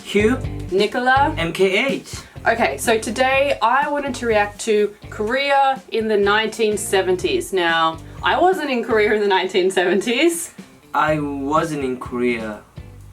Hugh, Nichola, MK8. Okay, so today I wanted to react to Korea in the 1970s. Now, I wasn't in Korea in the 1970s. I wasn't in Korea.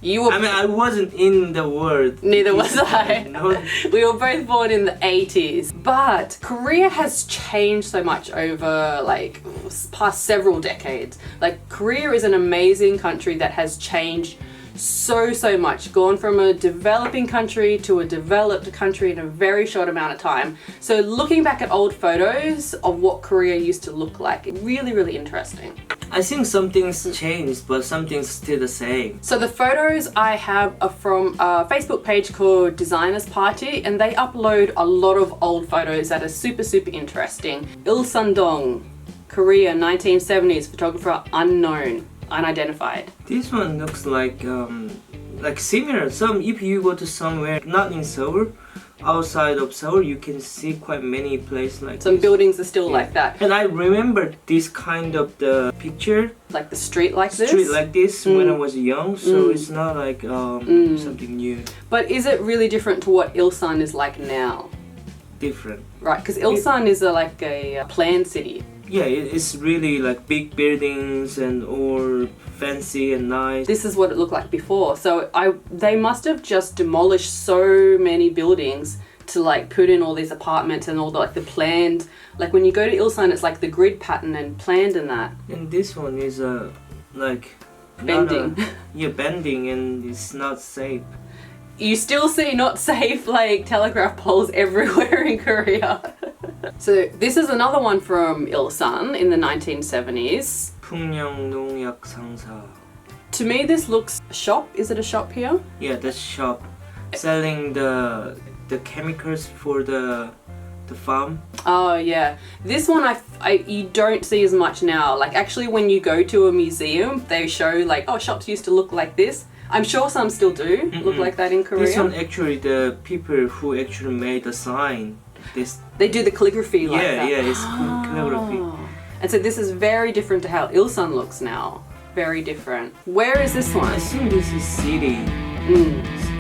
You were. I wasn't in the world. Neither was I. No. We were both born in the 80s. But Korea has changed so much over like past several decades. Like Korea is an amazing country that has changed so much, gone from a developing country to a developed country in a very short amount of time. So looking back at old photos of what Korea used to look like, really interesting. I think some things changed, but some things still the same. So the photos I have are from a Facebook page called Designers Party, and they upload a lot of old photos that are super interesting. Ilsandong, Korea, 1970s, photographer unknown, unidentified. This one looks like similar. Some if you go to somewhere not in Seoul, outside of Seoul, you can see quite many places like some this. Buildings are still like that. And I remember this kind of the picture, like the street like this. Street like this when I was young. So it's not like something new. But is it really different to what Ilsan is like now? Different. Right, because Ilsan is like a planned city. Yeah, it's really like big buildings and all fancy and nice. This is what it looked like before. So they must have just demolished so many buildings to like put in all these apartments and all the planned, like when you go to Ilsan, it's like the grid pattern and planned and that. And this one is like bending. Bending, and it's not safe. You still see not safe like telegraph poles everywhere in Korea. So this is another one from Ilsan in the 1970s. 풍령 농약 상사. To me this looks a shop. Is it a shop here? Yeah, the shop selling the chemicals for the farm. Oh yeah, this one you don't see as much now. Like actually when you go to a museum they show like, oh, shops used to look like this. I'm sure some still do look like that in Korea. This one actually the people who actually made the sign. They do the calligraphy like that. Yeah, it's calligraphy. And so this is very different to how Ilsan looks now. Very different. Where is this one? I think this is city.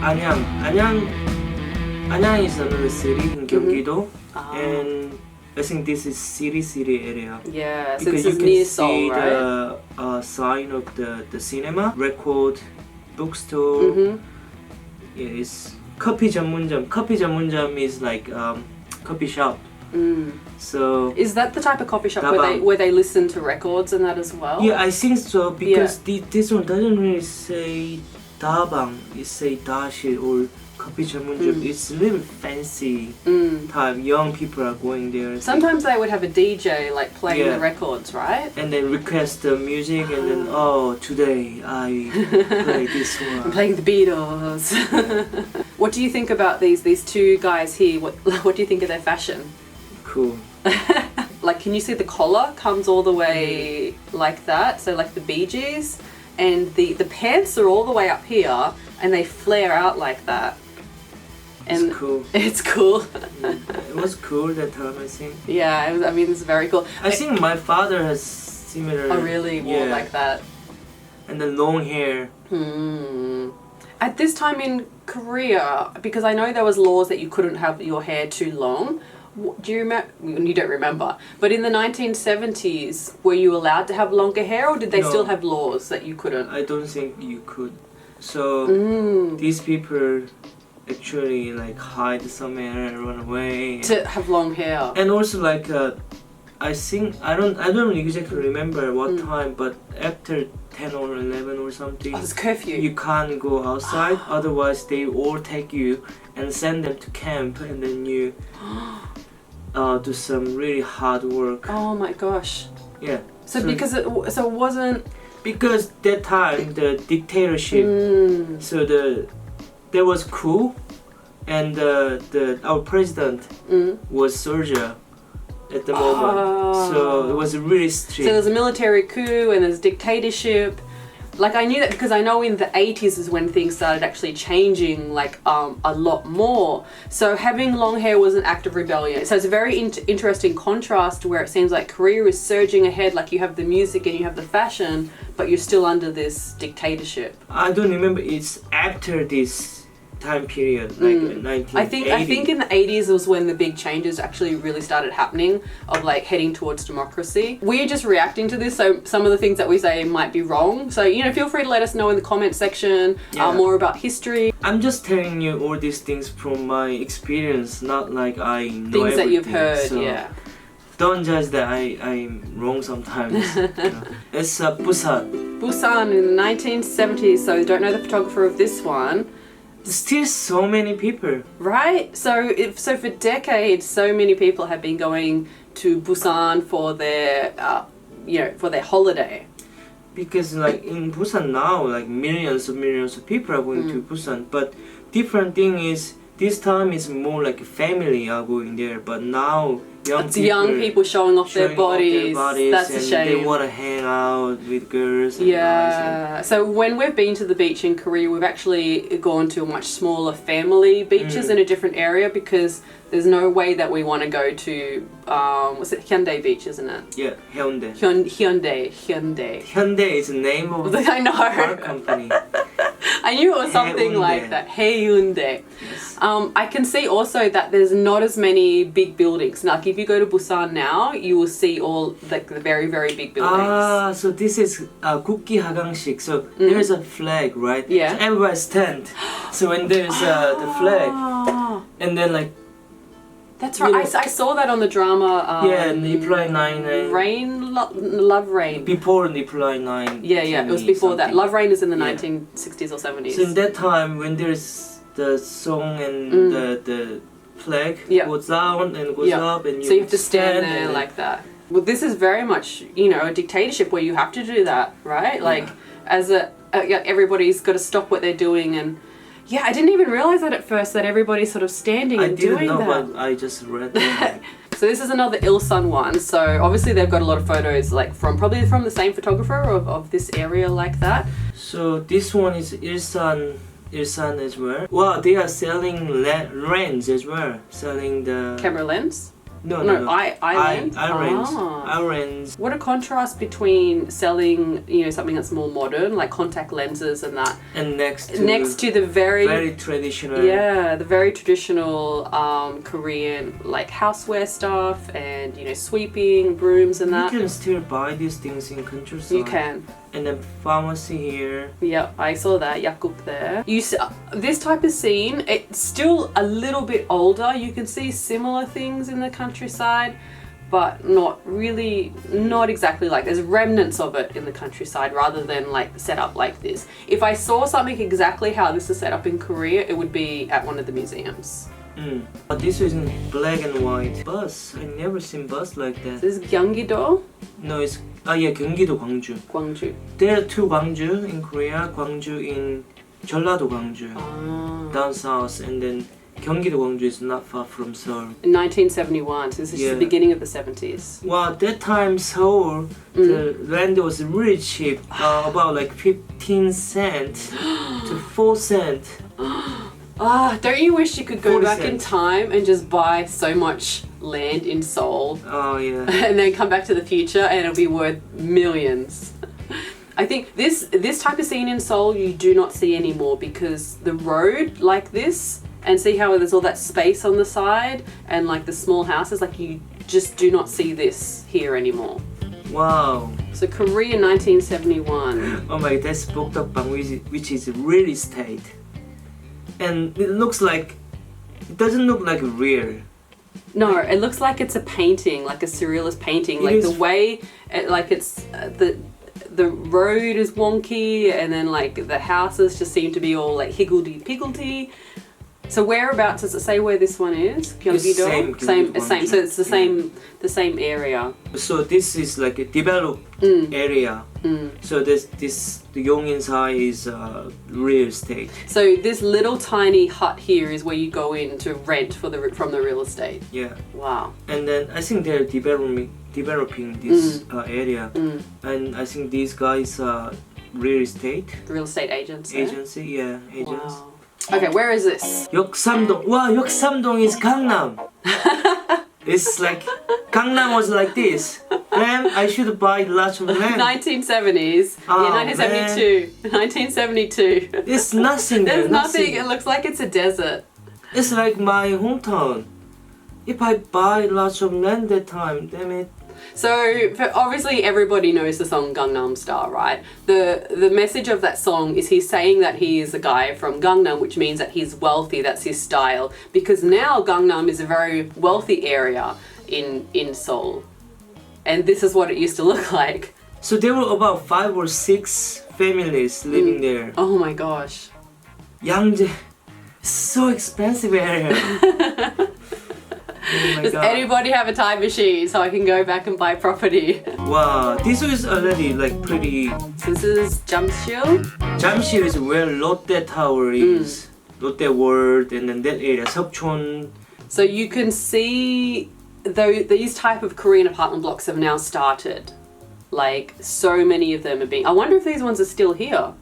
Anyang. Anyang is another city in Gyeonggi-do. And I think this is city area. Yeah, so because this is near Seoul, right? You can see the sign of the cinema, record, bookstore. Yeah, it's coffee 전문점. Coffee 전문점 is like coffee shop. So is that the type of coffee shop where they listen to records and that as well? Yeah, I think so, because this one doesn't really say 다방, it say 다실 or coffee 전문점. It's really fancy type. Young people are going there. Sometimes they would have a DJ like playing the records, right? And then request the music, and then today I play this one. I'm playing the Beatles. What do you think about these two guys here? What do you think of their fashion? Cool. Like, can you see the collar comes all the way like that? So like the Bee Gees, and the pants are all the way up here, and they flare out like that. And it's cool. It's cool. It was cool that time, I think. Yeah, I mean, it's very cool. I think my father has similar. Oh, really? Wore like that. And the long hair. At this time in Korea, because I know there was laws that you couldn't have your hair too long. Do you remember? You don't remember. But in the 1970s, were you allowed to have longer hair, or did they still have laws that you couldn't? I don't think you could. So these people actually like hide somewhere and run away to have long hair. And also like I think I don't exactly remember what time, but after 10 or 11 or something, it's curfew. You can't go outside, otherwise they all take you and send them to camp, and then you do some really hard work. Oh my gosh. Yeah. So because it wasn't, because that time the dictatorship, so there was coup, and our president was soldier at the moment, so it was really strict. So there's a military coup and there's dictatorship. Like I knew that because I know in the 80s is when things started actually changing like a lot more. So having long hair was an act of rebellion. So it's a very interesting contrast where it seems like Korea is surging ahead, like you have the music and you have the fashion, but you're still under this dictatorship. I don't remember, it's after this time period, like 1980. I think in the 80s was when the big changes actually really started happening of like heading towards democracy. We're just reacting to this, so some of the things that we say might be wrong. So, you know, feel free to let us know in the comment section more about history. I'm just telling you all these things from my experience, not like I know Things that you've everything. heard, So don't judge that I'm wrong sometimes. You know. It's Busan. Busan in the 1970s, so don't know the photographer of this one. Still so many people. Right? So for decades, so many people have been going to Busan for their, for their holiday. Because like in Busan now, like millions of people are going to Busan. But different thing is, this time is more like a family are going there. But now young people showing off their bodies. That's a and shame. they want to hang out with girls and Yeah. guys. So when we've been to the beach in Korea, we've actually gone to much smaller family beaches in a different area because there's no way that we want to go to what's it, Hyundai Beach, isn't it? Yeah, Hyundai. Hyundai. Hyundai is the name of I know. car company. I knew it was something like that. Hyundai. Yes. I can see also that there's not as many big buildings. Like if you go to Busan now, you will see all like the very, very big buildings. Ah, so this is 국기 하강식. So there's a flag, right? Yeah. So everybody stand. So when there's the flag, and then like. That's right. I saw that on the drama. Nicholalala 9. Love Rain. Before Nicholalala 9. Yeah. It was before that. something. Love Rain is in the 1960s or 70s. So in that time, when there's the song and the flag goes down and goes up, and you have to stand there and like that. Well, this is very much, a dictatorship where you have to do that, right? Like, as everybody's got to stop what they're doing and. Yeah, I didn't even realize that at first, that everybody's sort of standing and doing that. I didn't know, but I just read that. So this is another Ilsan one. So obviously they've got a lot of photos like probably from the same photographer of this area like that. So this one is Ilsan as well. Wow, they are selling lens as well. Selling the... Camera lens? No. Eye lens? Eye lens. What a contrast between selling, something that's more modern, like contact lenses and that. And next to the very traditional. Yeah, the very traditional Korean like houseware stuff and sweeping, brooms and that. You can still buy these things in countryside. You can. And then pharmacy here. Yep, I saw that, Yakuk there. This type of scene, it's still a little bit older. You can see similar things in the countryside, but not exactly like, there's remnants of it in the countryside rather than like set up like this. If I saw something exactly how this is set up in Korea, it would be at one of the museums. But this is in black and white. Bus, I never seen bus like that. This is Gyeonggi-do? No, it's 경기도 광주. Gwangju. There are two Gwangju in Korea. Gwangju in 전라도 광주, down south, and then 경기도 광주 is not far from Seoul. In 1971, so this is the beginning of the 70s. Wow, that time Seoul, the land was really cheap, about like 15 cents to 4 cents. Don't you wish you could go back in cents. time and just buy so much land in Seoul Oh yeah. and then come back to the future and it'll be worth millions? I think this type of scene in Seoul you do not see anymore because the road like this, and see how there's all that space on the side and like the small houses, like you just do not see this here anymore. Wow. So Korea 1971. Oh my, that's Bokdokbang, which is real estate. And it doesn't look like real. No, it looks like it's a painting, like a surrealist painting. Like the way, the road is wonky, and then like the houses just seem to be all like higgledy-piggledy. So whereabouts does it say where this one is? Gyeonggi-do? Same. So it's the same area. So this is like a developed area. So the Yongin-sa is real estate. So this little tiny hut here is where you go in to rent from the real estate. Yeah. Wow. And then I think they're developing this area, and I think these guys are real estate agents. Agency. Wow. Okay, where is this? 역삼동. Wow, 역삼동 is Gangnam. It's like Gangnam was like this. Then I should buy lots of land. 1970s. Oh, yeah, 1972. 1972. It's nothing there. There's nothing. It looks like it's a desert. It's like my hometown. If I buy lots of land that time, damn it. So obviously everybody knows the song Gangnam Style, right? The message of that song is he's saying that he is a guy from Gangnam, which means that he's wealthy, that's his style. Because now Gangnam is a very wealthy area in Seoul. And this is what it used to look like. So there were about 5 or 6 families living there. Oh my gosh. Yangjae, so expensive area. Oh my Does God. anybody have a time machine so I can go back and buy property? Wow, this is already like pretty. This is Jamsil. Jamsil is where Lotte Tower is. Lotte World, and then that area, Seokchon. So you can see though these type of Korean apartment blocks have now started. Like so many of them are being. I wonder if these ones are still here.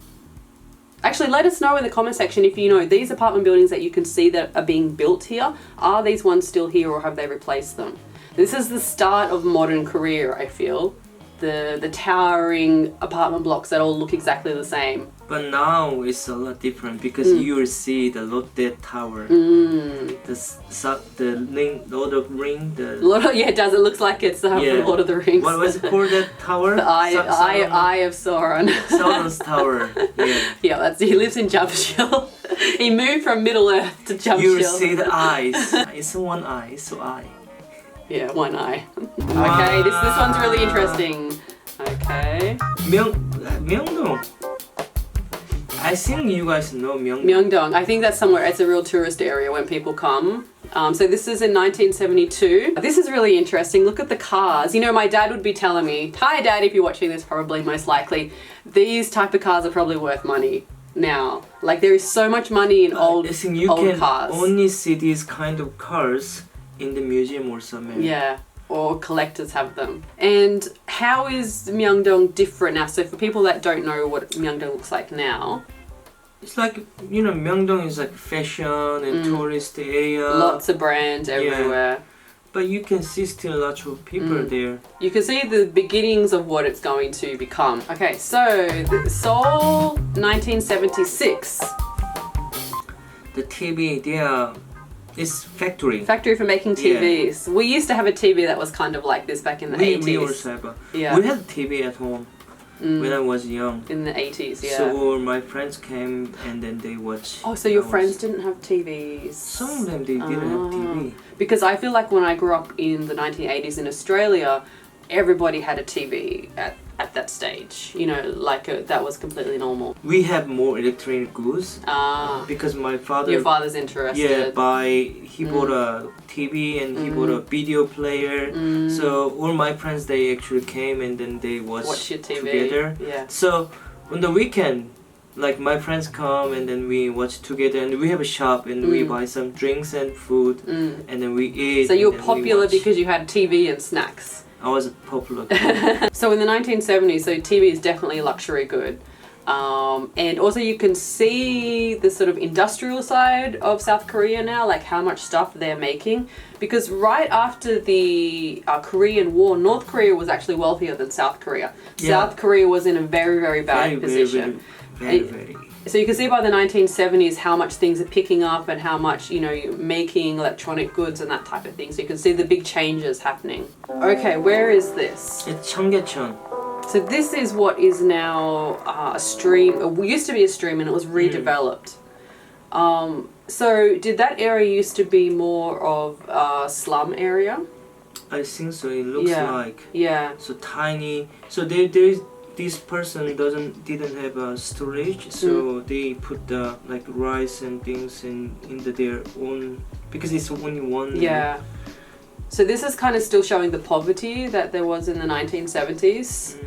Actually, let us know in the comment section if you know these apartment buildings that you can see that are being built here. Are these ones still here or have they replaced them? This is the start of modern Korea, I feel. The towering apartment blocks that all look exactly the same. But now it's a lot different because you will see the Lotte Tower. The Lord of Ring. Yeah, it does. It looks like it's from Lord of the Rings. What was it called, that tower? The Eye of Sauron. Sauron's Tower. Yeah. Yeah, he lives in Jamsil. He moved from Middle Earth to Jamsil. You will see the eyes. It's one eye, so eye. Yeah, one eye. Okay, this one's really interesting. Okay. Myeongdong. I think you guys know Myeongdong. Myeongdong. I think that's somewhere. It's a real tourist area when people come. So this is in 1972. This is really interesting. Look at the cars. You know, my dad would be telling me, hi Dad, if you're watching this, probably most likely, these type of cars are probably worth money now. Like there is so much money in old cars. You can only see these kind of cars in the museum or somewhere. Yeah, or collectors have them. And how is Myeongdong different now? So for people that don't know what Myeongdong looks like now. It's like, you know, Myeongdong is like fashion and tourist area. Lots of brands everywhere. Yeah. But you can see still lots of people there. You can see the beginnings of what it's going to become. Okay, so Seoul 1976. The TV, it's factory. Factory for making TVs. Yeah. We used to have a TV that was kind of like this back in the 80s. We also have we had a TV at home when I was young. In the 80s, yeah. So my friends came and then they watched. Oh, so your friends didn't have TVs? Some of them, they didn't have TV. Because I feel like when I grew up in the 1980s in Australia, everybody had a TV at that stage. You know, like that was completely normal. We have more electronic goods because my father. Your father's interested. Yeah, he bought a TV and he bought a video player. So all my friends, they actually came and then they watched your TV together. Yeah. So on the weekend, like my friends come and then we watch together and we have a shop and we buy some drinks and food and then we eat. So you were popular because you had TV and snacks. I was popular. So in the 1970s, so TV is definitely a luxury good. And also you can see the sort of industrial side of South Korea now, like how much stuff they're making. Because right after the Korean War, North Korea was actually wealthier than South Korea. Yeah. South Korea was in a very, very bad position. Very. So you can see by the 1970s how much things are picking up and how much, you know, you're making electronic goods and that type of thing. So you can see the big changes happening. Okay, where is this? It's Cheonggyecheon. So this is what is now a stream. It used to be a stream and it was redeveloped. So did that area used to be more of a slum area? I think so. It looks like. Yeah. So tiny. So this person didn't have a storage, so they put the like rice and things in their own because it's only one. Yeah. So this is kind of still showing the poverty that there was in the 1970s.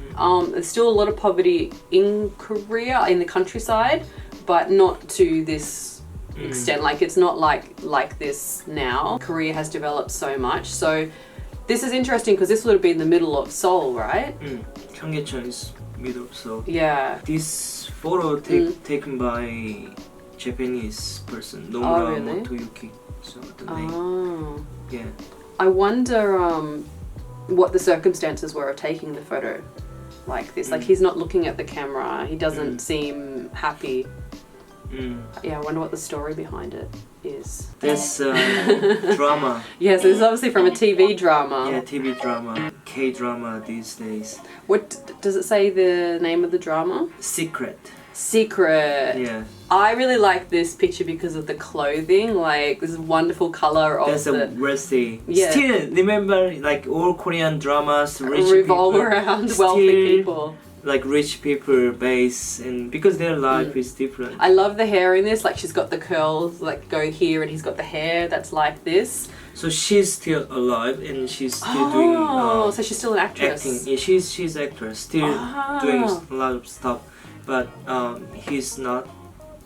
There's still a lot of poverty in Korea, in the countryside, but not to this extent. Like it's not like this now. Korea has developed so much. So this is interesting because this would have been the middle of Seoul, right? Cheonggyecheon is middle of Seoul. Yeah. This photo taken by Japanese person, Nomura Motoyuki. So the name. Oh. Yeah. I wonder what the circumstances were of taking the photo like this. Like he's not looking at the camera. He doesn't seem happy. Yeah, I wonder what the story behind it is. There's drama. Yeah, so this is obviously from a TV drama. Yeah, TV drama, K-drama these days. What does it say the name of the drama? Secret. Secret. Yeah. I really like this picture because of the clothing, like this wonderful color of That's a wealthy. Yeah. Still, remember, like all Korean dramas, rich revolve people, around still, wealthy people. Like rich people base, and because their life is different. I love the hair in this. Like she's got the curls, like going here, and he's got the hair that's like this. So she's still alive, and she's still Oh, doing. so she's still an actress. Acting. Yeah, she's actress, still doing a lot of stuff, but he's not.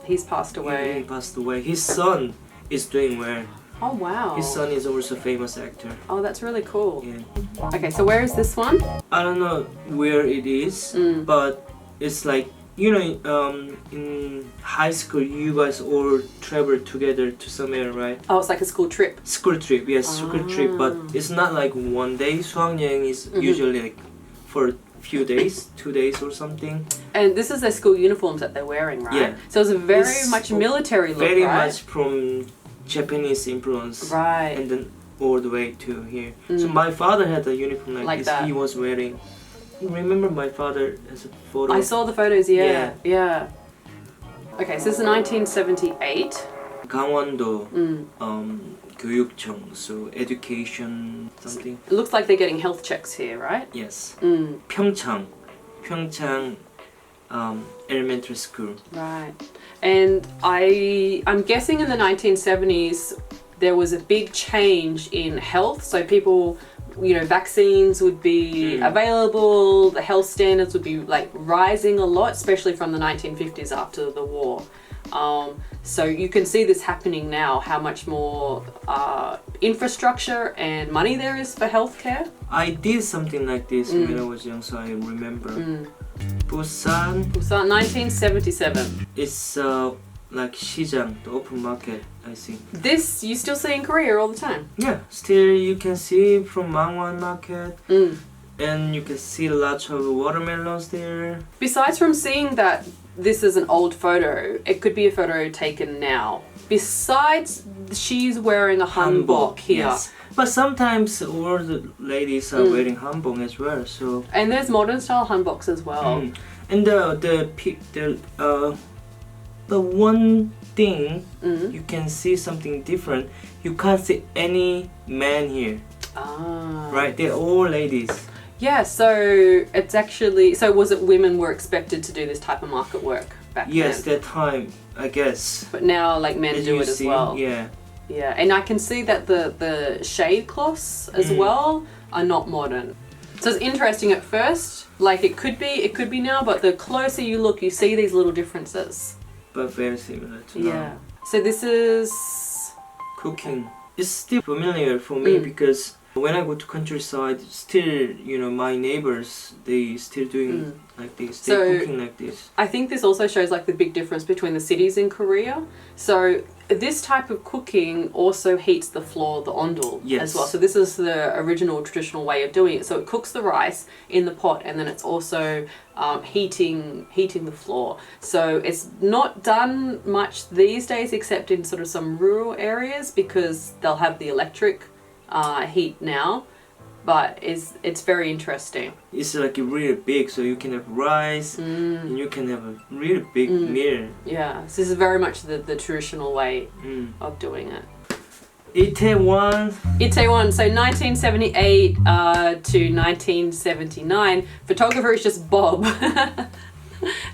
He's passed away. He passed away. His son is doing well. Oh wow. His son is also a famous actor. Oh, that's really cool. Yeah. Okay, so where is this one? I don't know where it is, but it's like, you know, in high school you guys all travel together to somewhere, right? Oh, it's like a school trip. School trip, yes, school trip, but it's not like one day. 수학여행 is usually like for a few days, 2 days or something. And this is their school uniforms that they're wearing, right? Yeah. So it's a very It's much military look, Very right? much from Japanese influence. Right. And then all the way to here. So my father had a uniform like this. that. He was wearing. You remember my father as a photo? I saw the photos, yeah. Okay, so this is 1978. 강원도 교육청, so education something. It looks like they're getting health checks here, right? Yes. 평창 elementary school. Right. And I'm guessing in the 1970s there was a big change in health. So people, you know, vaccines would be available, the health standards would be like rising a lot, especially from the 1950s after the war. So you can see this happening now, how much more infrastructure and money there is for healthcare. I did something like this when I was young, so I remember. Busan. Busan, 1977. It's like 시장, the open market, I think. This you still see in Korea all the time. Yeah, still you can see from Mangwon market, and you can see lots of watermelons there. Besides from seeing that this is an old photo, it could be a photo taken now. Besides, she's wearing a hanbok here. Yes. But sometimes all the ladies are wearing hanbok as well. So and there's modern style hanboks as well. and the one thing you can see something different. You can't see any man here. Right? They're all ladies. Yeah, so it's actually, so was it women were expected to do this type of market work back then? Yes, that time, I guess. But now like men As do you it as see, well. Yeah. Yeah, and I can see that the shade cloths as well are not modern. So it's interesting at first, like it could be now, but the closer you look, you see these little differences. But very similar to now. So this is Cooking. It's still familiar for me because when I go to countryside, still, you know, my neighbors, they still doing like this. They So- cooking like this. I think this also shows like the big difference between the cities in Korea. So this type of cooking also heats the floor, the ondol, Yes. as well. So this is the original traditional way of doing it. So it cooks the rice in the pot, and then it's also heating the floor. So it's not done much these days, except in sort of some rural areas because they'll have the electric heat now. But it's very interesting. It's like really big, so you can have rice and you can have a really big meal. Yeah, so this is very much the traditional way of doing it. Itaewon. Itaewon, so 1978 to 1979. Photographer is just Bob.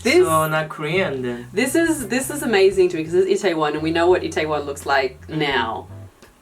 So not Korean then. This is amazing to me because it's Itaewon and we know what Itaewon looks like now.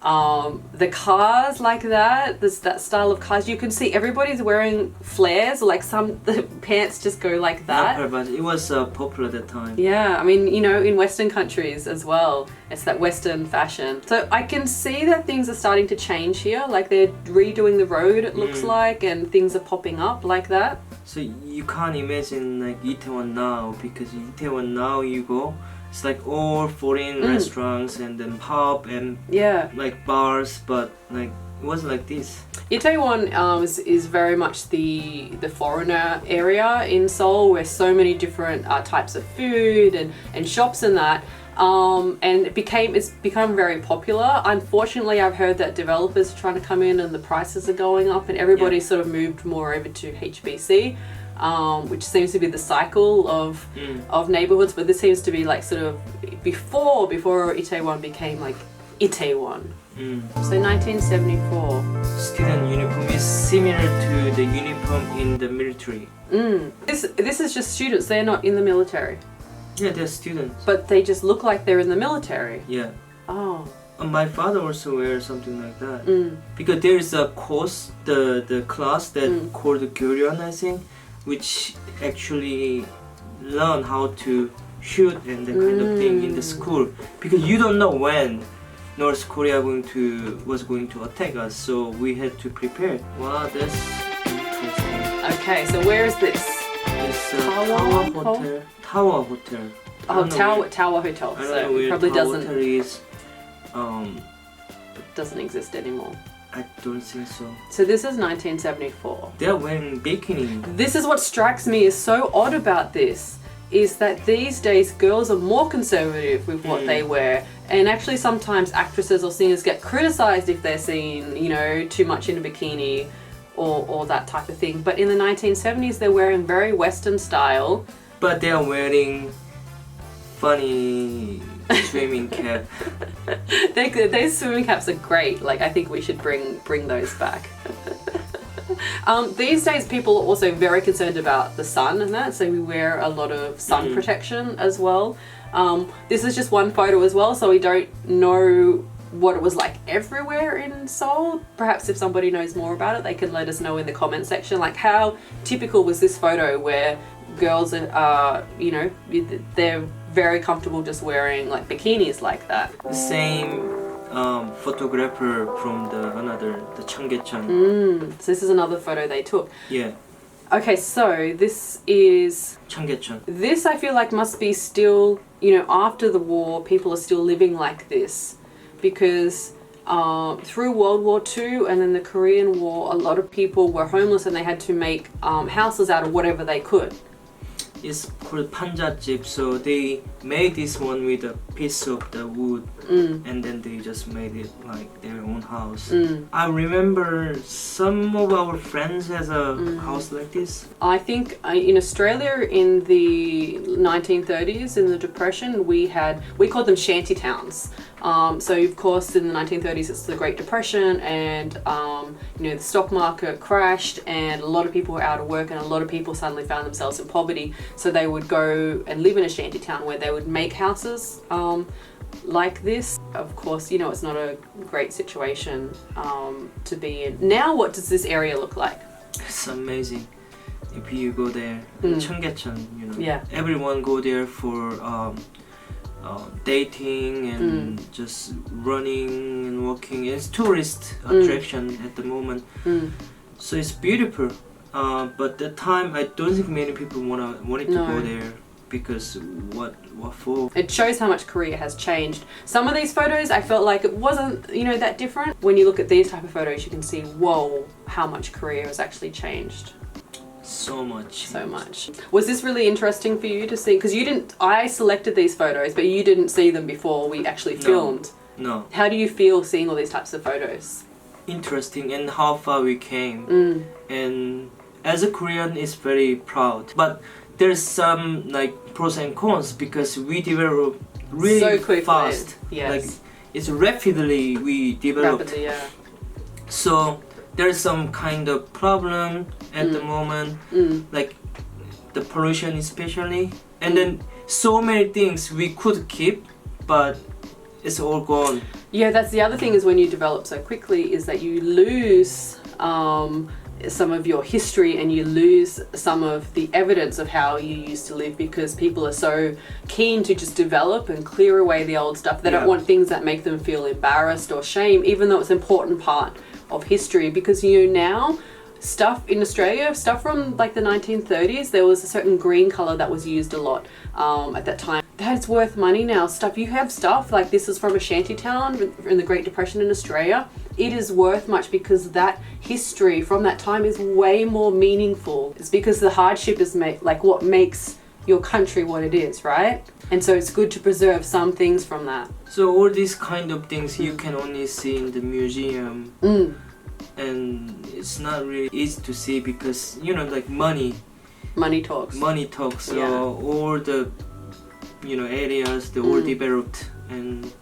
The cars like that, that style of cars, you can see everybody's wearing flares, or like the pants just go like that. Not but it was popular at the time. Yeah, I mean, you know, in Western countries as well, it's that Western fashion. So I can see that things are starting to change here, like they're redoing the road, it looks like, and things are popping up like that. So you can't imagine like Itaewon now, because Itaewon now you go, it's like all foreign restaurants and then pub and like bars, but like was like this. Itaewon is very much the foreigner area in Seoul, where so many different types of food and shops and that. And it's become very popular. Unfortunately, I've heard that developers are trying to come in and the prices are going up, and everybody's sort of moved more over to HBC, which seems to be the cycle of neighborhoods. But this seems to be like sort of before Itaewon became like Itaewon. So 1974. Student uniform is similar to the uniform in the military. This is just students. They're not in the military. Yeah, they're students. But they just look like they're in the military. Yeah. Oh. My father also wears something like that. Because there is a course, the class that called Gyoryeon, I think, which actually learn how to shoot and that kind of thing in the school. Because you don't know when North Korea was going to attack us, so we had to prepare. Wow, that's interesting. Okay, so where is this? It's Tower Hotel. Tower Hotel. Oh, Tower Hotel. So it probably doesn't. Hotel is. Doesn't exist anymore. I don't think so. So this is 1974. They're wearing bikini. This is what strikes me as so odd about this, is that these days girls are more conservative with what they wear, and actually sometimes actresses or singers get criticized if they're seen, you know, too much in a bikini or that type of thing. But in the 1970s they're wearing very Western style. But they are wearing funny swimming cap. Those swimming caps are great. Like, I think we should bring those back. These days people are also very concerned about the sun and that, so we wear a lot of sun protection as well. This is just one photo as well, so we don't know what it was like everywhere in Seoul. Perhaps if somebody knows more about it, they can let us know in the comment section. Like, how typical was this photo where girls are, you know, they're very comfortable just wearing like bikinis like that? The same photographer from the Cheonggyecheon. So this is another photo they took. Yeah. Okay, so this is Cheonggyecheon. This I feel like must be still, you know, after the war, people are still living like this, because through World War II and then the Korean War, a lot of people were homeless and they had to make houses out of whatever they could. It's called panjajip, so they made this one with a piece of the wood and then they just made it like their own house. I remember some of our friends has a house like this. I think in Australia in the 1930s, in the Depression, we called them shanty towns. So of course in the 1930s it's the Great Depression, and you know, the stock market crashed and a lot of people were out of work and a lot of people suddenly found themselves in poverty. So they would go and live in a shanty town where they would make houses like this. Of course, you know, it's not a great situation to be in. Now what does this area look like? It's amazing. If you go there, Cheonggyecheon, you know, Yeah. everyone go there for dating and just running and walking. It's tourist attraction at the moment, so it's beautiful. But that time, I don't think many people wanted to go there, because what for? It shows how much Korea has changed. Some of these photos, I felt like it wasn't, you know, that different. When you look at these type of photos, you can see, whoa, how much Korea has actually changed. So much. So much. Was this really interesting for you to see? Because you didn't, I selected these photos, but you didn't see them before we actually filmed. No. How do you feel seeing all these types of photos? Interesting, and how far we came. And as a Korean, it's very proud. But there's some like pros and cons, because we develop really so quickly. fast. Yes. Like, it's rapidly we develop. Rapidly, yeah. So there's some kind of problem at the moment, like the pollution especially, and then so many things we could keep, but it's all gone. Yeah, that's the other thing, is when you develop so quickly is that you lose some of your history and you lose some of the evidence of how you used to live, because people are so keen to just develop and clear away the old stuff. They don't want things that make them feel embarrassed or shame, even though it's an important part of history. Because, you know, now stuff in Australia, stuff from like the 1930s, there was a certain green color that was used a lot at that time. that's worth money now. Stuff you have stuff like this is from a shanty town in the Great Depression in Australia. It is worth much because that history from that time is way more meaningful. It's because the hardship is what makes your country what it is, right? And so it's good to preserve some things from that. So all these kind of things you can only see in the museum, and it's not really easy to see because like money talks. So all the areas they're all developed, and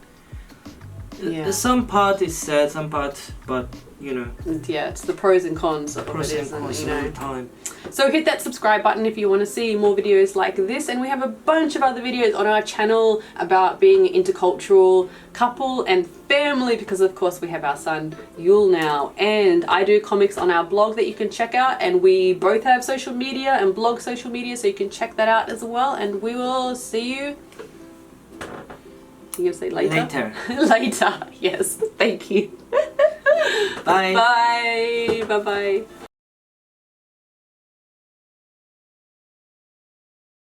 some part is sad, some part, but it's the pros and cons of it, isn't it? All the time. So hit that subscribe button if you want to see more videos like this, and we have a bunch of other videos on our channel about being an intercultural couple and family, because of course we have our son Yul now, and I do comics on our blog that you can check out, and we both have social media and blog social media, so you can check that out as well, and we will see you. You gonna say later? Later, yes. Thank you. Bye. Bye. Bye-bye.